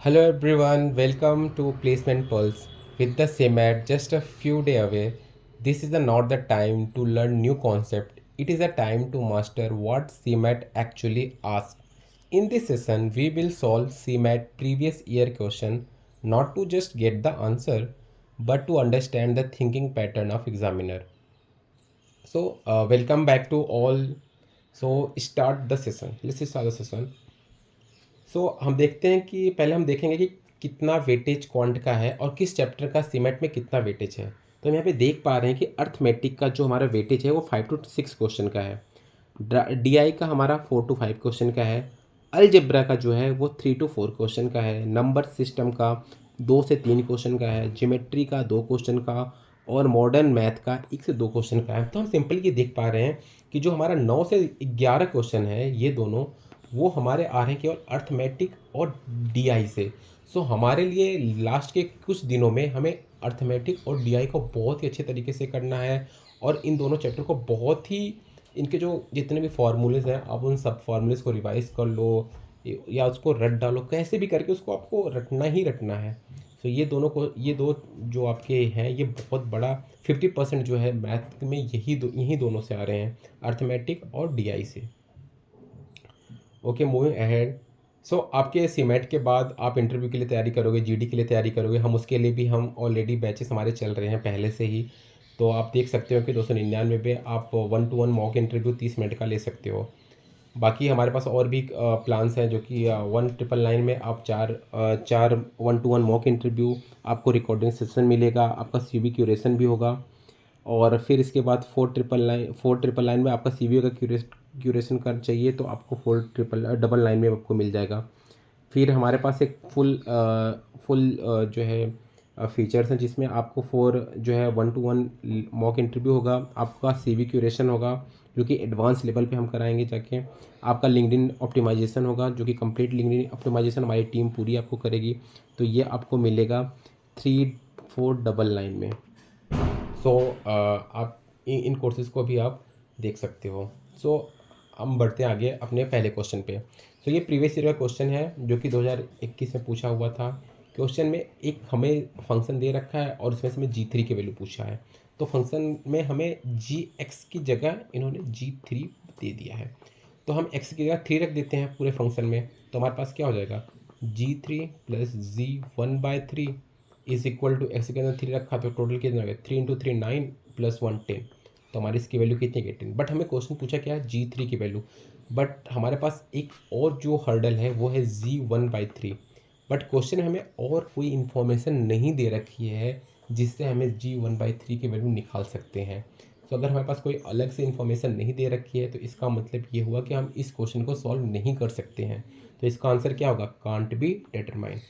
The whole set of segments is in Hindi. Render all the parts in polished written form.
Hello everyone, welcome to Placement Pulse. With the CMAT just a few days away, this is not the time to learn new concept. It is a time to master what CMAT actually asks. In this session, we will solve CMAT previous year question, not to just get the answer, but to understand the thinking pattern of examiner. So, welcome back to all. So, start the session. Let's start the session. हम देखते हैं कि पहले हम देखेंगे कि कितना वेटेज क्वांट का है और किस चैप्टर का सीमेट में कितना वेटेज है। तो हम यहाँ पे देख पा रहे हैं कि अर्थमेटिक का जो हमारा वेटेज है वो 5 to 6 क्वेश्चन का है। डीआई का हमारा 4 to 5 क्वेश्चन का है। अलजेब्रा का जो है वो 3 to 4 क्वेश्चन का है। नंबर सिस्टम का 2 से 3 क्वेश्चन का है। ज्योमेट्री का 2 क्वेश्चन का और मॉडर्न मैथ का 1 से 2 क्वेश्चन का है। तो हम सिंपल ये देख पा रहे हैं कि जो हमारा 9 से 11 क्वेश्चन है ये दोनों वो हमारे आ रहे हैं केवल अर्थमेटिक और डीआई से। हमारे लिए लास्ट के कुछ दिनों में हमें अर्थमेटिक और डीआई को बहुत ही अच्छे तरीके से करना है और इन दोनों चैप्टर को बहुत ही इनके जो जितने भी फार्मूलेज हैं आप उन सब फार्मूलेज को रिवाइज कर लो या उसको रट डालो, कैसे भी करके उसको आपको रटना ही रटना है। ये दो जो आपके हैं ये बहुत बड़ा 50% जो है मैथ में यही दोनों से आ रहे हैं, अर्थमेटिक और डीआई से। Okay, moving ahead. आपके सीमेट के बाद आप इंटरव्यू के लिए तैयारी करोगे, जीडी के लिए तैयारी करोगे। हम उसके लिए भी हम ऑलरेडी बैचेस हमारे चल रहे हैं पहले से ही। तो आप देख सकते हो कि 299 पे आप 1-to-1 मॉक इंटरव्यू 30 मिनट का ले सकते हो। बाकी हमारे पास और भी प्लान्स हैं जो कि 1999 में आप चार 1-to-1 मॉक इंटरव्यू, आपको रिकॉर्डिंग सेशन मिलेगा, आपका सीवी क्यूरेशन भी होगा और फिर इसके बाद 4,999 में आपका सीवी का क्यूरेशन कर चाहिए तो आपको 4,999 में आपको मिल जाएगा। फिर हमारे पास एक फुल जो है फीचर्स हैं जिसमें आपको 4 जो है 1-to-1 मॉक इंटरव्यू होगा, आपका सीवी क्यूरेशन होगा जो कि एडवांस लेवल पे हम कराएंगे जाके, आपका लिंक्डइन ऑप्टिमाइजेशन होगा जो कि कंप्लीट लिंक्डइन ऑप्टिमाइजेशन हमारी टीम पूरी आपको करेगी। तो ये आपको मिलेगा 3,499 में। आप इन कोर्सेज़ को भी आप देख सकते हो। हम बढ़ते हैं आगे अपने पहले क्वेश्चन पे। ये प्रीवियस ईयर का क्वेश्चन है जो कि 2021 में पूछा हुआ था। क्वेश्चन में एक हमें फंक्शन दे रखा है और उसमें से हमें जी3 की वैल्यू पूछा है। तो फंक्शन में हमें जी एक्स की जगह इन्होंने जी3 दे दिया है। तो हम एक्स की जगह 3 रख देते हैं पूरे फंक्शन में। तो हमारे पास क्या हो जाएगा, जी3 प्लस जी1/3 इज इक्वल टू एक्स के अंदर 3 रखा तो टोटल कितना हो गया, 3 × 3 9 प्लस 1 10। तो हमारी इसकी वैल्यू कितनी है, 10। बट हमें क्वेश्चन पूछा क्या है, जी3 की वैल्यू। बट हमारे पास एक और जो हर्डल है वो है जी1/3। बट क्वेश्चन में हमें और कोई इन्फॉर्मेशन नहीं दे रखी है जिससे हमें जी1/3 की वैल्यू निकाल सकते हैं। अगर हमारे पास कोई अलग से इन्फॉर्मेशन नहीं दे रखी है तो इसका मतलब ये हुआ कि हम इस क्वेश्चन को सॉल्व नहीं कर सकते हैं। तो इसका आंसर क्या होगा, कांट बी डिटरमाइन।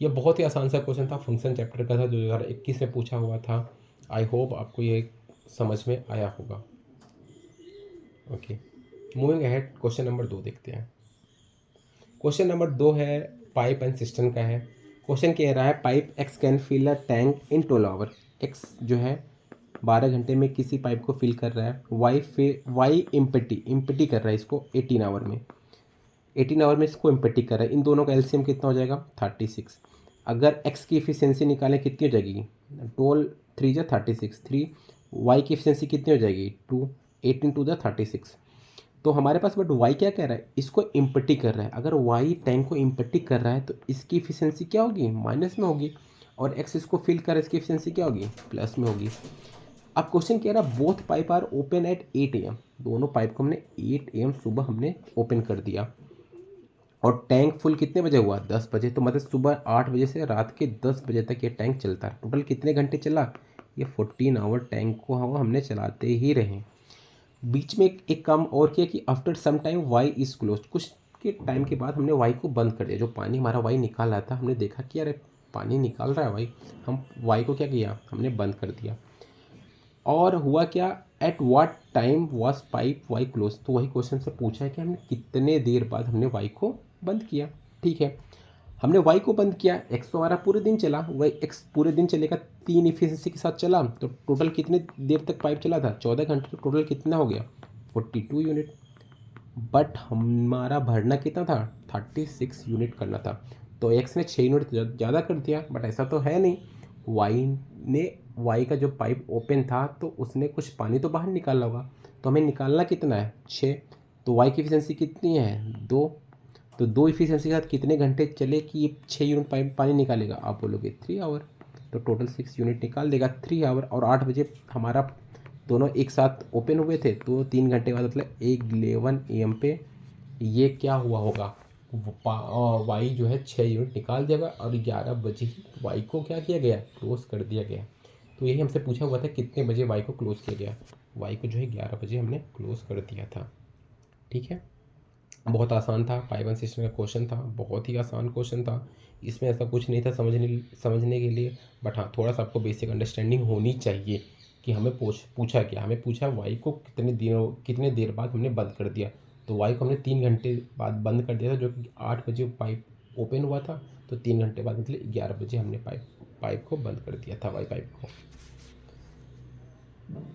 ये बहुत ही आसान सा क्वेश्चन था, फंक्शन चैप्टर का था, 2021 में पूछा हुआ था। आई होप आपको ये समझ में आया होगा। Okay, moving ahead, question number 2 देखते हैं। क्वेश्चन नंबर 2 है पाइप एंड सिस्टम का है। क्वेश्चन कह रहा है pipe X can fill a tank in 12 hour. X जो है 12 घंटे में किसी पाइप को फिल कर रहा है। वाई इम्पटी कर रहा है इसको 18 आवर में। 18 आवर में इसको इम्पटी कर रहा है। इन दोनों का एलसीएम कितना हो जाएगा, 36। अगर एक्स की इफिशियंसी निकालें कितनी हो जाएगी, 12 3 जा 36, 3। वाई की इफिशियंसी कितनी हो जाएगी, 2, 18 2 जा 36। तो हमारे पास बट वाई क्या कह रहा है, इसको इम्पटी कर रहा है। अगर वाई टैंक को इम्पटी कर रहा है तो इसकी इफिशियंसी क्या होगी, माइनस में होगी। और एक्स इसको फिल कर रहा है, इसकी इफिशियंसी क्या होगी, प्लस में होगी। अब क्वेश्चन कह रहा है both pipe are open at 8 AM। दोनों पाइप को हमने 8 AM सुबह हमने ओपन कर दिया और टैंक फुल कितने बजे हुआ, 10 बजे। तो मतलब सुबह 8 बजे से रात के 10 बजे तक ये टैंक चलता है। टोटल कितने घंटे चला, ये 14 आवर टैंक को हमने चलाते ही रहे। बीच में एक काम और किया कि after some time Y is close. कुछ के टाइम के बाद हमने वाई को बंद कर दिया। जो पानी हमारा वाई निकाल रहा था हमने देखा कि अरे पानी निकाल रहा है वाई, हम वाई को क्या किया, हमने बंद कर दिया। और हुआ क्या, at what time was pipe Y close. तो वही क्वेश्चन से पूछा है कि हमने कितने देर बाद हमने वाई को बंद किया। ठीक है, हमने वाई को बंद किया, एक्स तो हमारा पूरे दिन चला, वही एक्स पूरे दिन चलेगा, 3 इफिशियंसी के साथ चला। तो टोटल कितने देर तक पाइप चला था, 14 घंटे। तो टोटल कितना हो गया, 42 यूनिट। बट हमारा भरना कितना था, 36 यूनिट करना था। तो एक्स ने 6 यूनिट ज़्यादा कर दिया, बट ऐसा तो है नहीं। वाई का जो पाइप ओपन था तो उसने कुछ पानी तो बाहर निकाला होगा, तो हमें निकालना कितना है 6। तो वाई की एफिशिएंसी कितनी है 2। तो 2 एफिशिएंसी के साथ कितने घंटे चले कि ये 6 यूनिट पाइप पानी निकालेगा, आप बोलोगे 3 आवर। तो टोटल 6 यूनिट निकाल देगा 3 आवर। और 8 बजे हमारा दोनों एक साथ ओपन हुए थे, तो 3 घंटे बाद मतलब 11 AM पे ये क्या हुआ होगा, वाई जो है 6 यूनिट निकाल देगा और 11 बजे ही वाई को क्या किया गया, क्लोज कर दिया गया। तो यही हमसे पूछा हुआ था कितने बजे वाई को क्लोज किया गया। वाई को जो है 11 बजे हमने क्लोज कर दिया था। ठीक है, बहुत आसान था, पाइथन सिस्टम का क्वेश्चन था, बहुत ही आसान क्वेश्चन था। इसमें ऐसा कुछ नहीं था समझने के लिए, बट हाँ थोड़ा सा आपको बेसिक अंडरस्टैंडिंग होनी चाहिए कि हमें पूछा क्या। हमें पूछा वाई को कितने देर बाद हमने बंद कर दिया। तो वाई को हमने 3 घंटे बाद बंद कर दिया था, जो कि 8 बजे पाइप ओपन हुआ था। तो 3 घंटे बाद मतलब 11 बजे हमने पाइप को बंद कर दिया था, वाई पाइप को।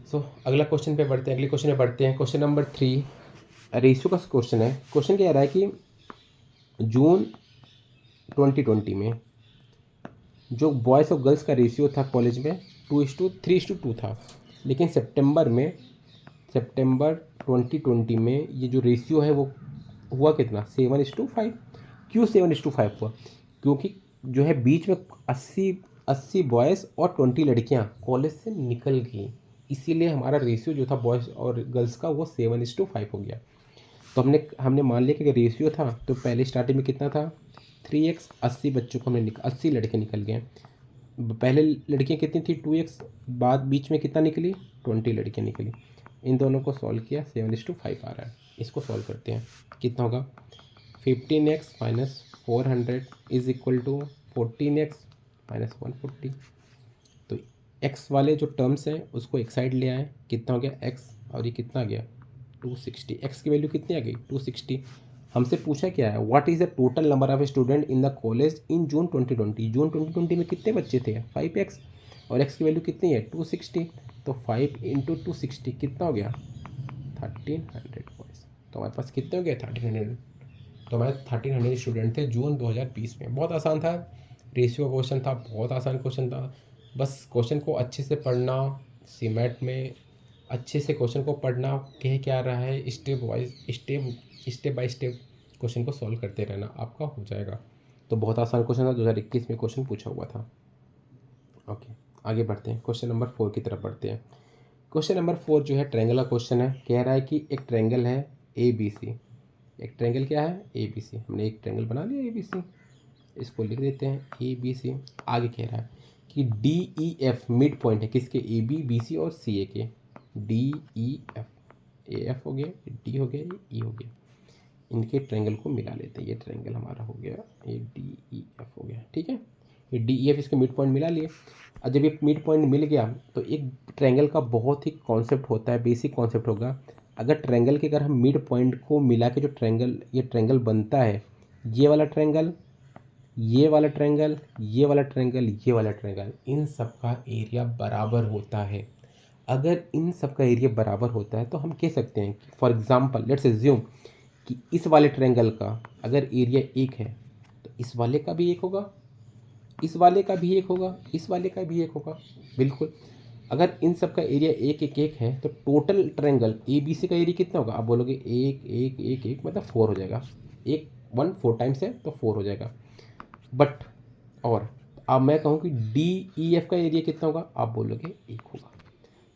सो अगले क्वेश्चन पे बढ़ते हैं। क्वेश्चन नंबर 3 रेशियो का क्वेश्चन है। क्वेश्चन क्या रहा है कि जून 2020 में जो बॉयज़ और गर्ल्स का रेशियो था कॉलेज में 2:3:2 था, लेकिन सितंबर 2020 में ये जो रेशियो है वो हुआ कितना, 7:5। क्यों 7:5 हुआ, क्योंकि जो है बीच में 80 बॉयज़ और 20 लड़कियां कॉलेज से निकल गई, इसीलिए हमारा रेशियो जो था बॉयज़ और गर्ल्स का वो 7:5 हो गया। तो हमने मान लिया कि रेशियो था, तो पहले स्टार्टिंग में कितना था 3x। 80 बच्चों को हमने 80 लड़के निकल गए। पहले लड़कियां कितनी थी 2x, बाद बीच में कितना निकली 20 लड़कियां निकली। इन दोनों को सॉल्व किया 7:5 आ रहा है। इसको सॉल्व करते हैं, कितना होगा 15x minus 400 is equal to 14x minus 140। तो x वाले जो टर्म्स हैं उसको एक साइड ले आए, कितना हो गया x, और ये कितना आ गया 260। x की वैल्यू कितनी आ गई 260। हमसे पूछा क्या है, what is the total number of student in the college in June 2020। जून 2020 में कितने बच्चे थे 5x, और x की वैल्यू कितनी है 260। तो 5 × 260 कितना हो गया 1300 बॉयज़। तो हमारे पास कितने हो गए 1300। तो हमारे 1300 स्टूडेंट थे जून 2020 में। बहुत आसान था, रेशियो का क्वेश्चन था, बहुत आसान क्वेश्चन था। बस क्वेश्चन को अच्छे से पढ़ना, सीमेट में अच्छे से क्वेश्चन को पढ़ना, कह क्या रहा है, स्टेप बाय स्टेप क्वेश्चन को सॉल्व करते रहना, आपका हो जाएगा। तो बहुत आसान क्वेश्चन था, 2021 में क्वेश्चन पूछा हुआ था। ओके, आगे बढ़ते हैं, क्वेश्चन नंबर 4 की तरफ बढ़ते हैं। क्वेश्चन नंबर 4 जो है ट्रायंगल का क्वेश्चन है। कह रहा है कि एक ट्रायंगल है ABC। एक ट्रायंगल क्या है ABC। हमने एक ट्रायंगल बना लिया ABC, इसको लिख देते हैं ABC। आगे कह रहा है कि DEF मिड पॉइंट है किसके, AB BC और CA के। DEF, AF हो गया, D हो गया, E हो गया, इनके ट्रायंगल को मिला लेते हैं। ये ट्रायंगल हमारा हो गया, ये DEF हो गया। ठीक है, ये DEF इसके मिड पॉइंट मिला लिए। और जब ये मिड पॉइंट मिल गया तो एक ट्रायंगल का बहुत ही कॉन्सेप्ट होता है, बेसिक कॉन्सेप्ट होगा। अगर ट्रायंगल के अगर हम मिड पॉइंट को मिला के जो ये ट्रायंगल बनता है, ये वाला ट्रायंगल, ये वाला ट्रायंगल, ये वाला ट्रायंगल, ये वाला ट्रायंगल, इन सब का एरिया बराबर होता है। अगर इन सब का एरिया बराबर होता है तो हम कह सकते हैं कि फॉर एग्जांपल लेट्स अज्यूम कि इस वाले ट्रायंगल का अगर एरिया 1 है तो इस वाले का भी 1 होगा, इस वाले का भी 1 होगा, इस वाले का भी 1 होगा। बिल्कुल, अगर इन सब का एरिया 1 है तो टोटल ट्रायंगल ABC का एरिया कितना होगा, आप बोलोगे 1 1 1 1 मतलब 4 हो जाएगा। 4 टाइम्स है तो 4 हो जाएगा। बट और अब मैं कहूँ कि DEF का एरिया कितना होगा, आप बोलोगे 1 होगा।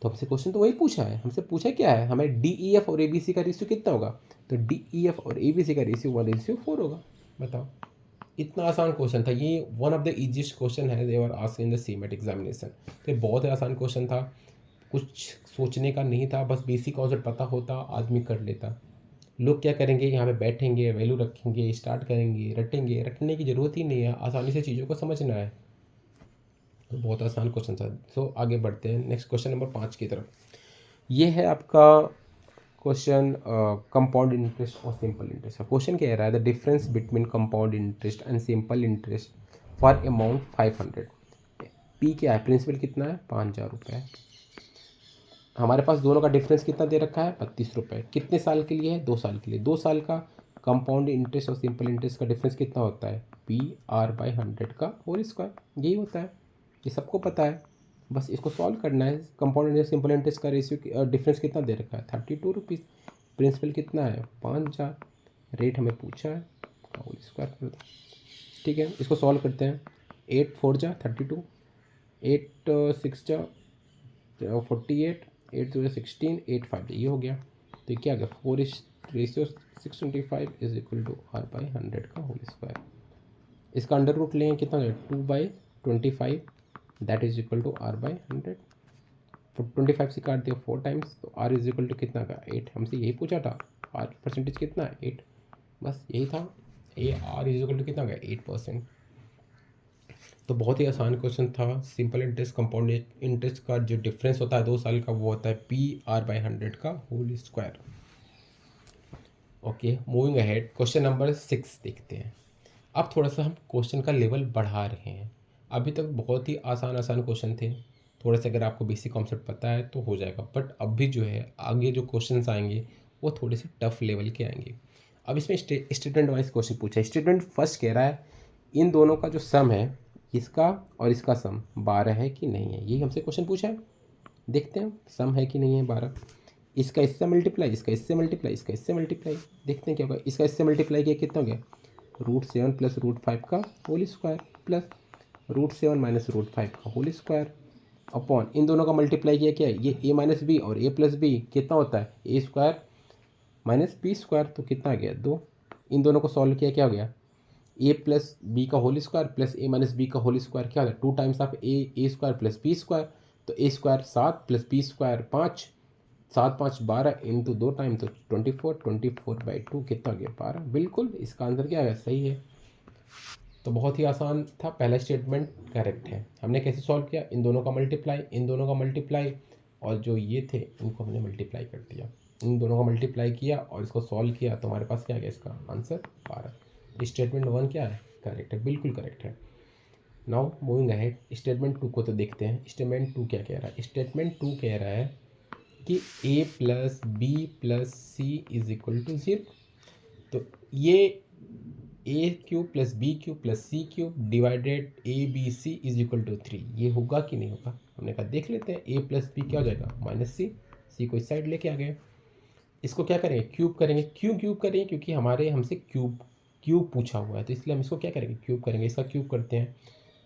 तो हमसे क्वेश्चन तो वही पूछा है, हमसे पूछा क्या है, हमें DEF और ABC का रेशियो कितना होगा। तो DEF और ABC का रेशियो 1:4 होगा। बताओ, इतना आसान क्वेश्चन था ये। One of the easiest question है they ever asked in the CMAT examination. तो ये बहुत ही आसान क्वेश्चन था, कुछ सोचने का नहीं था, बस बेसिक कॉन्सेप्ट पता होता आदमी कर लेता। लोग क्या करेंगे, यहाँ पे बैठेंगे, वैल्यू रखेंगे, स्टार्ट करेंगे, रटेंगे, रटने की ज़रूरत ही नहीं है, आसानी से चीज़ों को समझना है। तो बहुत आसान क्वेश्चन था। सो आगे बढ़ते हैं नेक्स्ट क्वेश्चन नंबर 5 की तरफ। ये है आपका क्वेश्चन कंपाउंड इंटरेस्ट और सिंपल इंटरेस्ट का। क्वेश्चन कह रहा है the difference between compound interest and simple interest for amount 500। P क्या है, प्रिंसिपल कितना है 5000 रुपये। हमारे पास दोनों का डिफरेंस कितना दे रखा है 32 रुपये। कितने साल के लिए है 2 साल के लिए। 2 साल का कंपाउंड इंटरेस्ट और सिंपल इंटरेस्ट का डिफरेंस कितना होता है, PR/100 का होल स्क्वायर, यही होता है, ये सबको पता है। बस इसको सॉल्व करना है। कंपाउंड इंटरेस्ट सिंपल इंटरेस्ट का रेशियो डिफरेंस कितना दे रखा है, 32 रुपीज़। प्रिंसिपल कितना है, 5000। रेट हमें पूछा है, होल स्क्वायर कर दो। ठीक है, इसको सॉल्व करते हैं। 8 4 जा 32, 8 6 जा 48, 8 2 16, 8 5 ये हो गया। तो ये क्या आ गया, 4:625 इज इक्वल टू R/100 का होल स्क्वायर। इसका अंडर रूट लेंगे, कितना हो गया, 2/25 that is equal to R/100। 25 से काट दिया 4 टाइम्स, तो R इज इक्वल टू कितना का 8। हमसे यही पूछा था, R परसेंटेज कितना है 8, बस यही था। ये R इज इक्वल टू कितना गया 8%। तो बहुत ही आसान क्वेश्चन था। सिंपल इंटरेस्ट कंपाउंड इंटरेस्ट का जो डिफरेंस होता है 2 साल का, वो होता है PR/100 का whole square. Okay, moving ahead, question number 6 देखते हैं। अब थोड़ा सा हम क्वेश्चन का लेवल बढ़ा रहे हैं। अभी तक बहुत ही आसान क्वेश्चन थे, थोड़ा सा अगर आपको बेसिक कॉन्सेप्ट पता है तो हो जाएगा, बट अब भी जो है आगे जो क्वेश्चंस आएंगे वो थोड़े से टफ लेवल के आएंगे। अब इसमें स्टेटमेंट वाइज क्वेश्चन पूछा है। स्टेटमेंट फर्स्ट कह रहा है इन दोनों का जो सम है, इसका और इसका सम 12 है कि नहीं है, यही हमसे क्वेश्चन पूछा है। देखते हैं सम है कि नहीं है 12। इसका इससे मल्टीप्लाई, इसका इससे मल्टीप्लाई, इसका इससे मल्टीप्लाई, देखते हैं क्या होगा। इसका इससे मल्टीप्लाई किया कितना हो गया, √7 प्लस √5 का होल स्क्वायर प्लस √7 माइनस √5 का होल स्क्वायर अपॉन इन दोनों का मल्टीप्लाई किया क्या है, ये a माइनस बी और a प्लस बी कितना होता है, a square minus B square, तो कितना आ गया 2। इन दोनों को सॉल्व किया क्या हो गया, a प्लस बी का whole square plus a minus B का होल स्क्वायर क्या होता है, 2 times of a square plus B square. तो a square 7 plus B square 5, 7 5 12 into 2 time तो 24/2 कितना हो गया 12। बिल्कुल इसका आंसर क्या है, सही है। तो बहुत ही आसान था, पहला स्टेटमेंट करेक्ट है। हमने कैसे सॉल्व किया, इन दोनों का मल्टीप्लाई, इन दोनों का मल्टीप्लाई, और जो ये थे इनको हमने मल्टीप्लाई कर दिया, इन दोनों का मल्टीप्लाई किया और इसको सॉल्व किया, तो हमारे पास क्या आ गया, इसका आंसर 12। स्टेटमेंट 1 क्या है, करेक्ट है, बिल्कुल करेक्ट है। नाउ मूविंग अहेड, स्टेटमेंट 2 को तो देखते हैं। स्टेटमेंट 2 क्या कह रहा है, स्टेटमेंट 2 कह रहा है कि a plus B plus C is equal to 0। तो ये a³ plus b³ plus c³ divided abc is equal to 3, ये होगा कि नहीं होगा। हमने कहा देख लेते हैं, a प्लस बी क्या हो जाएगा माइनस सी, सी को इस साइड लेके आ गए। इसको क्या करेंगे, क्यूब करेंगे। क्यों क्यूब करेंगे, क्योंकि हमारे हमसे क्यूब पूछा हुआ है, तो इसलिए हम इसको क्या करेंगे, क्यूब करेंगे। इसका क्यूब करते हैं,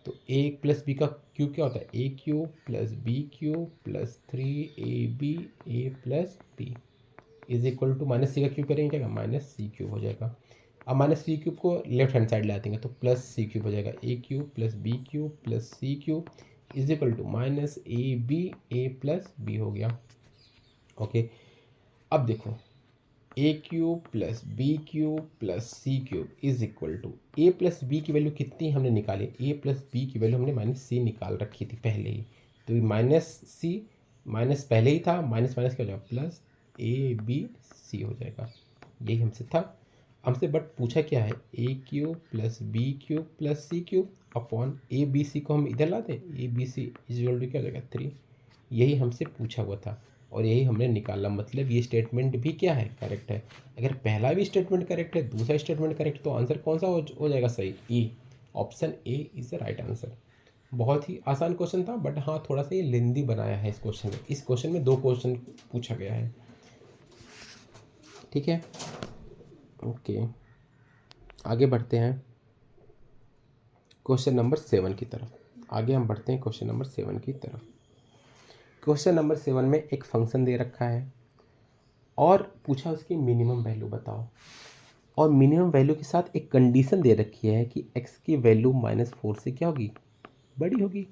तो a प्लस बी का क्यूब क्या होता है, a³ plus b³ plus 3ab a plus B is equal to minus C का क्यूब करेंगे क्या, माइनस c³ हो जाएगा। अब माइनस c³ को लेफ्ट हैंड साइड ला देंगे तो प्लस c³ हो जाएगा, a³ plus b³ plus c³ is equal to minus ab a plus b हो गया। ओके, अब देखो a³ plus b³ plus c³ is equal to a plus B की वैल्यू कितनी हमने निकाली, a प्लस बी की वैल्यू हमने माइनस सी निकाल रखी थी पहले ही, तो ये माइनस सी माइनस पहले ही था, माइनस माइनस क्या हो जाएगा प्लस abc हो जाएगा। यही हमसे था, हमसे बट पूछा क्या है, a³ plus b³ plus c³ upon abc को हम इधर ला दें, abc इज इक्वल टू क्या हो जाएगा 3। यही हमसे पूछा हुआ था और यही हमने निकाला, मतलब ये स्टेटमेंट भी क्या है, करेक्ट है। अगर पहला भी स्टेटमेंट करेक्ट है, दूसरा स्टेटमेंट करेक्ट, तो आंसर कौन सा हो जाएगा सही, ई। Option A is the right answer. बहुत ही आसान क्वेश्चन था, बट हाँ थोड़ा सा ये लेंदी बनाया है इस क्वेश्चन में। इस क्वेश्चन में 2 क्वेश्चन पूछा गया है, ठीक है। ओके, आगे बढ़ते हैं क्वेश्चन नंबर 7 की तरफ। आगे हम बढ़ते हैं क्वेश्चन नंबर 7 की तरफ। क्वेश्चन नंबर 7 में एक फंक्शन दे रखा है और पूछा उसकी मिनिमम वैल्यू बताओ, और मिनिमम वैल्यू के साथ एक कंडीशन दे रखी है कि x की वैल्यू -4 से क्या होगी, बड़ी होगी।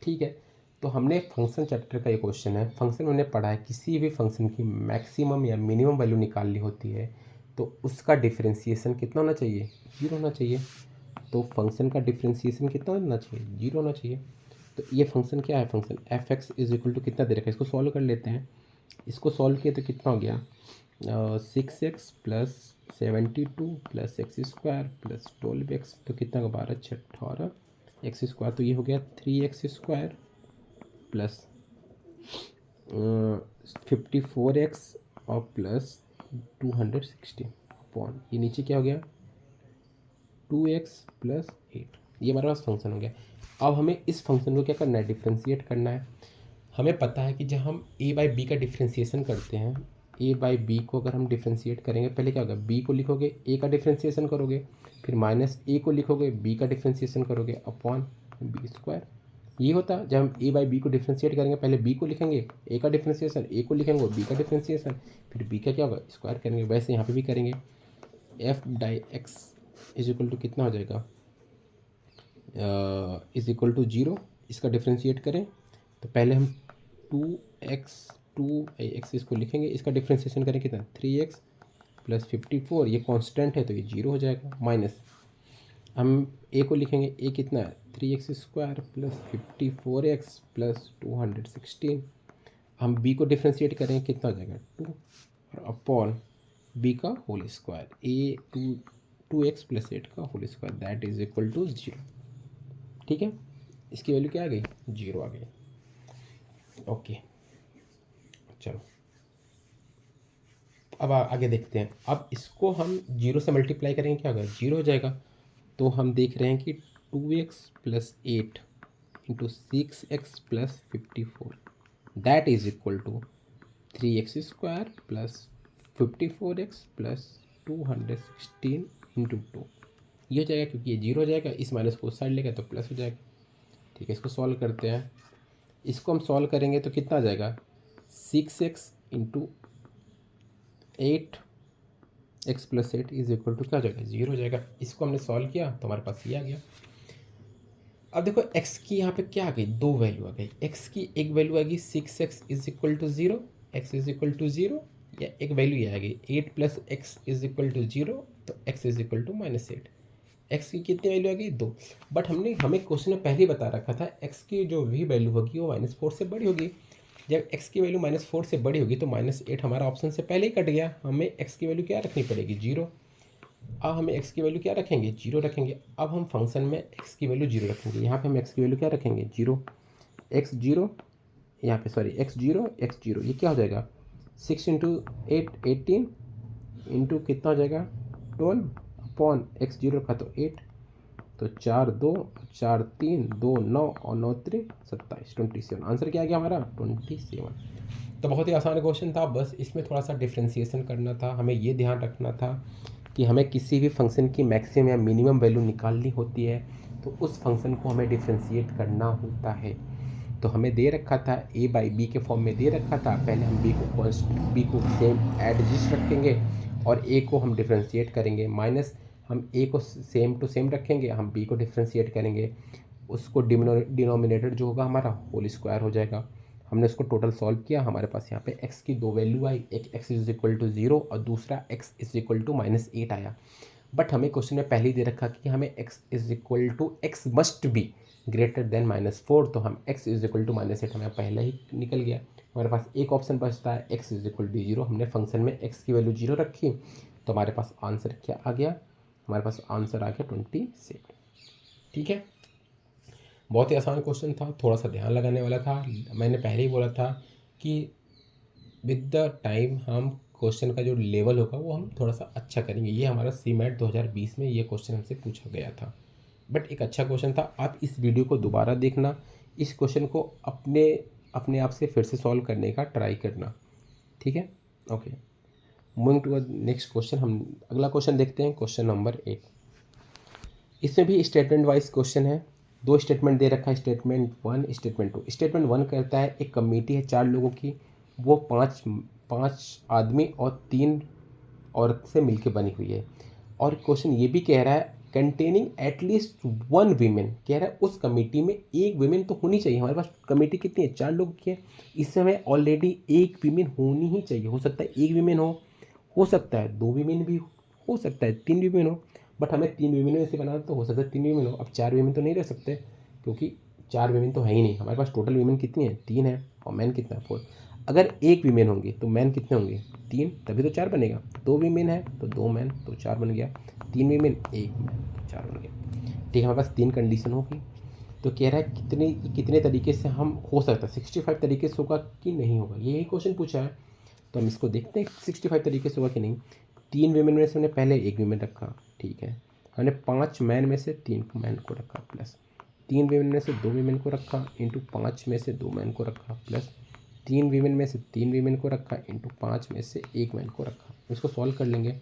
ठीक है, तो हमने फंक्शन चैप्टर का ये क्वेश्चन है। फंक्शन में हमने पढ़ा है किसी भी फंक्शन की मैक्सिमम या मिनिमम वैल्यू निकालनी होती है तो उसका डिफरेंशिएशन कितना होना चाहिए, 0 होना चाहिए। तो फंक्शन का डिफरेंशिएशन कितना होना चाहिए, 0 होना चाहिए। तो ये फंक्शन क्या है, function f(x) is equal to कितना दे रखा है, इसको सॉल्व कर लेते हैं। इसको सॉल्व किया तो कितना हो गया, 6x plus 72 plus x² plus 12x, तो कितना होगा 12 6 18 x², तो ये हो गया 3x² प्लस 54x और प्लस 260। अपॉन ये नीचे क्या हो गया 2x प्लस 8, ये हमारे पास फंक्शन हो गया। अब हमें इस फंक्शन को क्या करना है, डिफ्रेंशिएट करना है। हमें पता है कि जब हम a बाई बी का डिफ्रेंशिएशन करते हैं, a बाई बी को अगर हम डिफ्रेंशिएट करेंगे, पहले क्या होगा, b को लिखोगे, a का डिफ्रेंशिएशन करोगे, फिर माइनस a को लिखोगे, b का डिफ्रेंशिएशन करोगे, अपॉन बी स्क्वायर। ये होता है जब हम a बाई बी को डिफ्रेंशिएट करेंगे, पहले b को लिखेंगे, a का डिफ्रेंशिएशन, a को लिखेंगे, b का डिफ्रेंशिएशन, फिर b का क्या होगा, स्क्वायर करेंगे। वैसे यहाँ पे भी करेंगे। f डाई एक्स इज इक्वल टू कितना हो जाएगा, इज इक्वल टू 0। इसका डिफ्रेंशिएट करें तो पहले हम 2x इसको लिखेंगे, इसका डिफ्रेंशिएशन करें कितना 3x प्लस 54, ये कांस्टेंट है तो ये 0 हो जाएगा। माइनस हम a को लिखेंगे, a कितना है 3x square plus 54x plus 216। हम b को डिफ्रेंशिएट करेंगे, कितना हो जाएगा 2, और अपॉन b का whole square, a 2x plus 8 का whole square, that is equal to 0। ठीक है, इसकी वैल्यू क्या आ गई, 0 आ गई। ओके चलो अब आगे देखते हैं। अब इसको हम 0 से मल्टीप्लाई करेंगे, क्या होगा 0 हो जाएगा। तो हम देख रहे हैं कि 2x plus 8 into 6x plus 54 that is equal to 3x square plus 54x plus 216 into 2, ये हो जाएगा क्योंकि ये 0 हो जाएगा, इस माइनस को उस साइड लेगा तो प्लस हो जाएगा। ठीक है, इसको सॉल्व करते हैं। इसको हम सॉल्व करेंगे तो कितना आ जाएगा 6x into 8x plus 8 is equal to क्या हो जाएगा 0 हो जाएगा। इसको हमने सॉल्व किया तो हमारे पास ये आ गया। अब देखो x की यहाँ पे क्या आ गई, दो वैल्यू आ गई। x की एक वैल्यू आ गई 6x is equal to 0, x is equal to 0, या एक वैल्यू ये आ गई 8 plus X is equal to 0, तो x is equal to minus 8। x की कितनी वैल्यू आ गई 2, बट हमें क्वेश्चन में पहले ही बता रखा था x की जो भी वैल्यू होगी वो -4 से बड़ी होगी। जब x की वैल्यू -4 से बड़ी होगी तो -8 हमारा ऑप्शन से पहले ही कट गया। हमें x की वैल्यू क्या रखनी पड़ेगी 0। अब हमें x की वैल्यू क्या रखेंगे 0 रखेंगे। अब हम फंक्शन में x की वैल्यू 0 रखेंगे। यहाँ पे हम x की वैल्यू क्या रखेंगे 0, x 0, यहाँ पे सॉरी x 0 x 0, ये क्या हो जाएगा 6 इंटू 8 18 इंटू कितना हो जाएगा 12 अपॉन x 0 रखा तो 8, तो 4 2 4 3 2 9 और 9 3 27 27। आंसर क्या आ गया हमारा 27। तो बहुत ही आसान क्वेश्चन था, बस इसमें थोड़ा सा डिफ्रेंशिएशन करना था। हमें ये ध्यान रखना था कि हमें किसी भी फंक्शन की मैक्सिमम या मिनिमम वैल्यू निकालनी होती है तो उस फंक्शन को हमें डिफ्रेंशिएट करना होता है। तो हमें दे रखा था a बाई बी के फॉर्म में दे रखा था, पहले हम b को सेम एडजस्ट रखेंगे और a को हम डिफ्रेंशिएट करेंगे, माइनस हम a को सेम टू सेम रखेंगे, हम b को डिफ्रेंशिएट करेंगे, उसको डिनोमिनेटर जो होगा हमारा होल स्क्वायर हो जाएगा। हमने उसको टोटल सॉल्व किया, हमारे पास यहाँ पे x की दो वैल्यू आई, एक x इज इक्वल टू 0 और दूसरा x इज इक्वल टू -8 आया। बट हमें क्वेश्चन में पहले ही दे रखा कि हमें x is equal to x must be greater than -4, तो हम x इज इक्वल टू -8 हमें पहले ही निकल गया। हमारे पास एक ऑप्शन बचता है x इज इक्वल टू 0। हमने फंक्शन में x की वैल्यू 0 रखी तो हमारे पास आंसर क्या आ गया, हमारे पास आंसर आ गया 27। ठीक है, बहुत ही आसान क्वेश्चन था, थोड़ा सा ध्यान लगाने वाला था। मैंने पहले ही बोला था कि विद द टाइम हम क्वेश्चन का जो लेवल होगा वो हम थोड़ा सा अच्छा करेंगे। ये हमारा CMAT 2020 में ये क्वेश्चन हमसे पूछा गया था, बट एक अच्छा क्वेश्चन था। आप इस वीडियो को दोबारा देखना, इस क्वेश्चन को अपने आप से फिर से सॉल्व करने का ट्राई करना। ठीक है, okay, moving to next question. हम अगला क्वेश्चन देखते हैं, क्वेश्चन नंबर 8। इसमें भी स्टेटमेंट वाइज क्वेश्चन है, दो स्टेटमेंट दे रखा है, स्टेटमेंट 1 स्टेटमेंट 2। स्टेटमेंट 1 कहता है एक कमेटी है 4 लोगों की, वो पाँच आदमी और 3 औरत से मिलकर बनी हुई है। और क्वेश्चन ये भी कह रहा है कंटेनिंग एटलीस्ट 1 वीमेन, कह रहा है उस कमेटी में एक वीमेन तो होनी चाहिए। हमारे पास कमेटी कितनी है 4 लोग की है, इस समय ऑलरेडी एक वीमेन होनी ही चाहिए। हो सकता है एक वीमेन हो सकता है 2 वीमेन भी हो सकता है 3 वीमेन हो, बट हमें 3 वीमेन से बनाना तो हो सकता है 3 वीमेन हो। अब 4 वीमेन तो नहीं रह सकते क्योंकि 4 वीमेन तो है ही नहीं। हमारे पास टोटल वीमेन कितनी है 3 है और मैन कितना है 4। अगर एक वीमेन होंगी तो मैन कितने होंगे 3, तभी तो 4 बनेगा। 2 वीमेन है तो 2 मैन तो 4 बन गया, 3 वीमेन 1 मैन तो 4 बन गया। ठीक है, हमारे पास 3 कंडीशन होगी। तो कह रहा है कितने तरीके से हम हो सकता है 65 तरीके से होगा कि नहीं होगा, यही क्वेश्चन पूछा है। तो हम इसको देखते हैं 65 तरीके से होगा कि नहीं। 3 वीमेन में से हमने पहले एक वीमेन रखा, ठीक है। हमने 5 मैन में से 3 मैन को रखा, प्लस 3 वीमेन में से 2 वीमेन को रखा, इंटू 5 में से 2 मैन को रखा, प्लस 3 वीमेन में से 3 वीमेन को रखा, इंटू 5 में से 1 मैन को रखा। इसको सॉल्व कर लेंगे।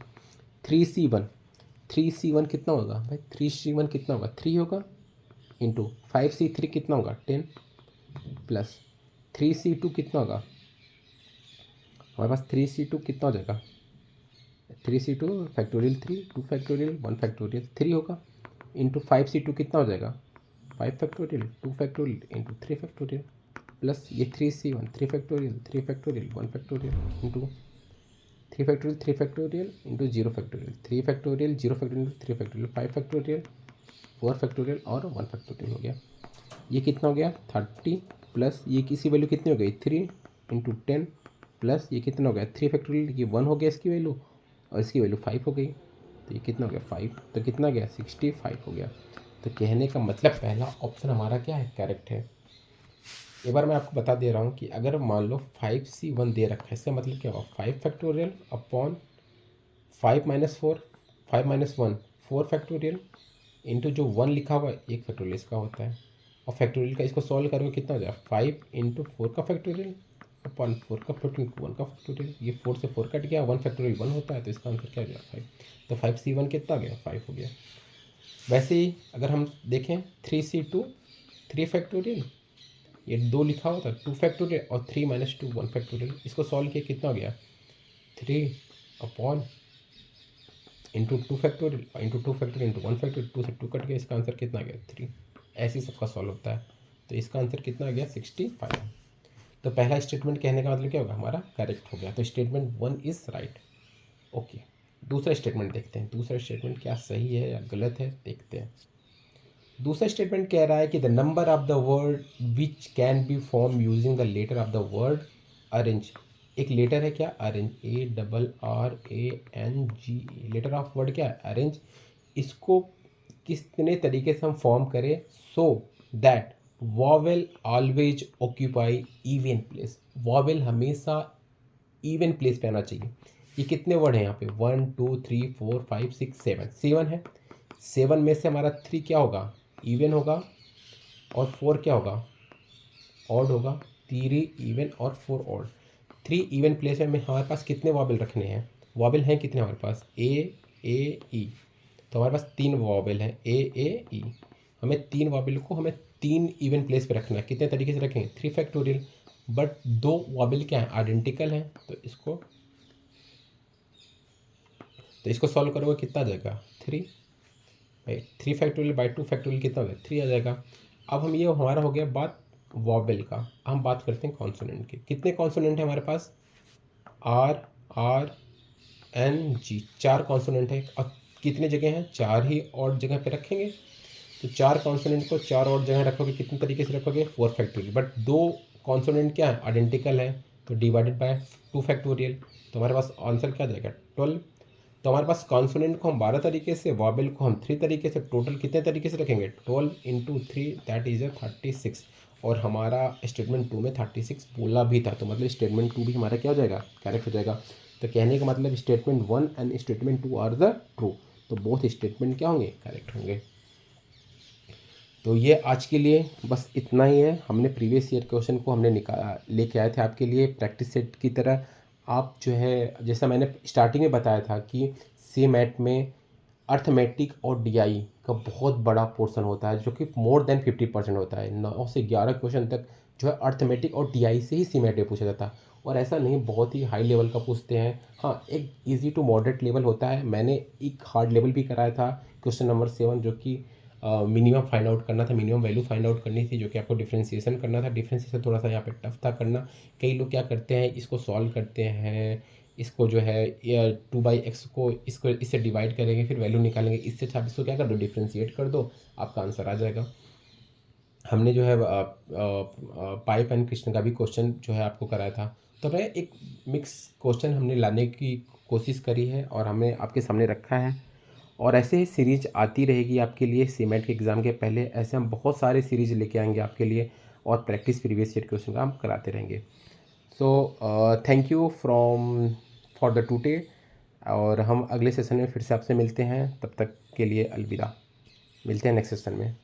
3C1 कितना होगा भाई? 3C1 कितना होगा? 3 होगा, इंटू 5C3 कितना होगा? 10, प्लस 3C2 कितना होगा हमारे पास? 3C2 कितना हो जाएगा? 3C2 फैक्टोरियल 3, 2 फैक्टोरियल 1 फैक्टोरियल 3 होगा, इंटू 5C2 कितना हो जाएगा? 5 factorial 2 factorial into 3 factorial, plus ये 3C1 3 factorial 3 factorial 1 factorial into 3 factorial into 0 factorial 3 factorial 0 factorial into 3 factorial 5 factorial 4 factorial और 1 फैक्टोरियल हो गया। ये कितना हो गया? 30, प्लस ये किसी वैल्यू कितनी हो गई? 3 इंटू 10, प्लस ये कितना हो गया? 3 फैक्टोरियल, ये 1 हो गया इसकी वैल्यू, और इसकी वैल्यू 5 हो गई, तो ये कितना हो गया? 5, तो कितना गया? 65 हो गया। तो कहने का मतलब पहला ऑप्शन हमारा क्या है? करेक्ट है। एक बार मैं आपको बता दे रहा हूँ कि अगर मान लो 5C1 दे रखा है, इसका मतलब क्या होगा? 5 factorial upon 5 minus 4, 5 minus 1 4 factorial into जो 1 लिखा हुआ है 1 फैक्टोरियल इसका होता है, और फैक्टोरियल का इसको सॉल्व करोगे कितना हो जाएगा? 5 इंटू 4 का फैक्टोरियल अपॉन 4 का फैक्टोरियल 1 का फैक्टोरियल, ये 4 से 4 कट गया, 1 फैक्टोरियल 1 होता है, तो इसका आंसर क्या हो गया? 5। तो 5C1 कितना गया? 5 हो गया। वैसे ही अगर हम देखें 3C2 3 फैक्टोरियल, ये 2 लिखा हुआ था 2 फैक्टोरियल, और 3 माइनस 2 1 फैक्टोरियल, इसको सॉल्व किया कितना हो गया? 3 upon into 2 factorial into 2 factorial into 1 factorial, 2 से 2 कट गया, इसका आंसर कितना आ गया? 3। ऐसे ही सबका सॉल्व होता है, तो इसका आंसर कितना आ गया? 65। तो पहला स्टेटमेंट कहने का मतलब क्या होगा? हमारा करेक्ट हो गया, तो स्टेटमेंट 1 इज़ राइट। ओके, दूसरा स्टेटमेंट देखते हैं। दूसरा स्टेटमेंट क्या सही है या गलत है, देखते हैं। दूसरा स्टेटमेंट कह रहा है कि the number of the word which can be form using the letter of the word arrange. एक लेटर है क्या? Arrange, ARRANGE, letter of word क्या है? अरेंज। इसको कितने तरीके से हम फॉर्म करें? So that vowel always occupy even place. Vowel हमेशा इवन प्लेस पे आना चाहिए। ये कितने वर्ड हैं यहाँ पे? 1 2 3 4 5 6 7, 7 है। 7 में से हमारा 3 क्या होगा? इवन होगा, और 4 क्या होगा? ऑड होगा। 3 इवन और 4 ऑड। 3 इवन प्लेस में हमारे पास कितने वॉवेल रखने हैं? वॉवेल हैं कितने हमारे पास? A, A, E। तो हमारे पास 3 वॉवेल हैं, A, A, E। हमें 3 वॉवेल को हमें 3 इवन प्लेस पे रखना है। कितने तरीके से रखेंगे? 3 फैक्टोरियल। बट 2 वॉवेल क्या है? आइडेंटिकल हैं, तो इसको सॉल्व करोगे कितना आ जाएगा? 3 भाई। 3 फैक्टोरियल बाई 2 फैक्टोरियल कितना हो गया? 3 आ जाएगा। अब हम ये हमारा हो गया बात वॉवेल का। हम बात करते हैं कॉन्सोनेंट की। कितने कॉन्सोनेंट है हमारे पास? RRNG, 4 कॉन्सोनेंट है। और कितने जगह हैं? 4 ही और जगह पे रखेंगे। तो 4 कॉन्सोनेंट को 4 और जगह रखोगे, कितने तरीके से रखोगे? 4 फैक्टोरियल। बट 2 कॉन्सोनेंट क्या है? आइडेंटिकल है, तो डिवाइडेड बाय 2 फैक्टोरियल। तो हमारे पास आंसर क्या जाएगा? 12। तो हमारे पास कॉन्सोनेंट को हम 12 तरीके से, वॉवेल को हम 3 तरीके से, टोटल कितने तरीके से रखेंगे? 12 इंटू 3 दैट इज़ 36। और हमारा स्टेटमेंट 2 में 36 बोला भी था, तो मतलब स्टेटमेंट 2 भी हमारा क्या हो जाएगा? करेक्ट हो जाएगा। तो कहने का मतलब statement 1 and statement 2 are the true. तो बोथ स्टेटमेंट क्या होंगे? करेक्ट होंगे। तो ये आज के लिए बस इतना ही है। हमने प्रीवियस ईयर क्वेश्चन को हमने लेके आए थे आपके लिए प्रैक्टिस सेट की तरह। आप जो है, जैसा मैंने स्टार्टिंग में बताया था कि CMAT में अर्थमेटिक और DI का बहुत बड़ा पोर्शन होता है, जो कि मोर देन 50% होता है। 9 से 11 क्वेश्चन तक जो है अर्थमेटिक और DI से ही CMAT में पूछा जाता है। और ऐसा नहीं बहुत ही हाई लेवल का पूछते हैं। हाँ, एक इजी टू मॉडरेट लेवल होता है। मैंने एक हार्ड लेवल भी कराया था, क्वेश्चन नंबर 7, जो कि मिनिमम फाइंड आउट करना था, मिनिमम वैल्यू फाइंड आउट करनी थी, जो कि आपको डिफ्रेंशिएशन करना था। डिफ्रेंशिएशन थोड़ा सा यहाँ पे टफ था करना। कई लोग क्या करते हैं, इसको सॉल्व करते हैं, इसको जो है 2/x को इसको इससे डिवाइड करेंगे, फिर वैल्यू निकालेंगे। इससे अच्छा आप इसको क्या कर दो? डिफ्रेंशिएट कर दो, आपका आंसर आ जाएगा। हमने जो है पाइप एंड क्रिस्टन का भी क्वेश्चन जो है आपको कराया था। तो मैं एक मिक्स क्वेश्चन हमने लाने की कोशिश करी है और हमने आपके सामने रखा है। और ऐसे ही सीरीज आती रहेगी आपके लिए CMAT के एग्ज़ाम के पहले। ऐसे हम बहुत सारे सीरीज लेके आएंगे आपके लिए, और प्रैक्टिस प्रीवियस ईयर क्वेश्चन का हम कराते रहेंगे। So thank you for the today. और हम अगले सेशन में फिर से आपसे मिलते हैं। तब तक के लिए अलविदा। मिलते हैं नेक्स्ट सेशन में।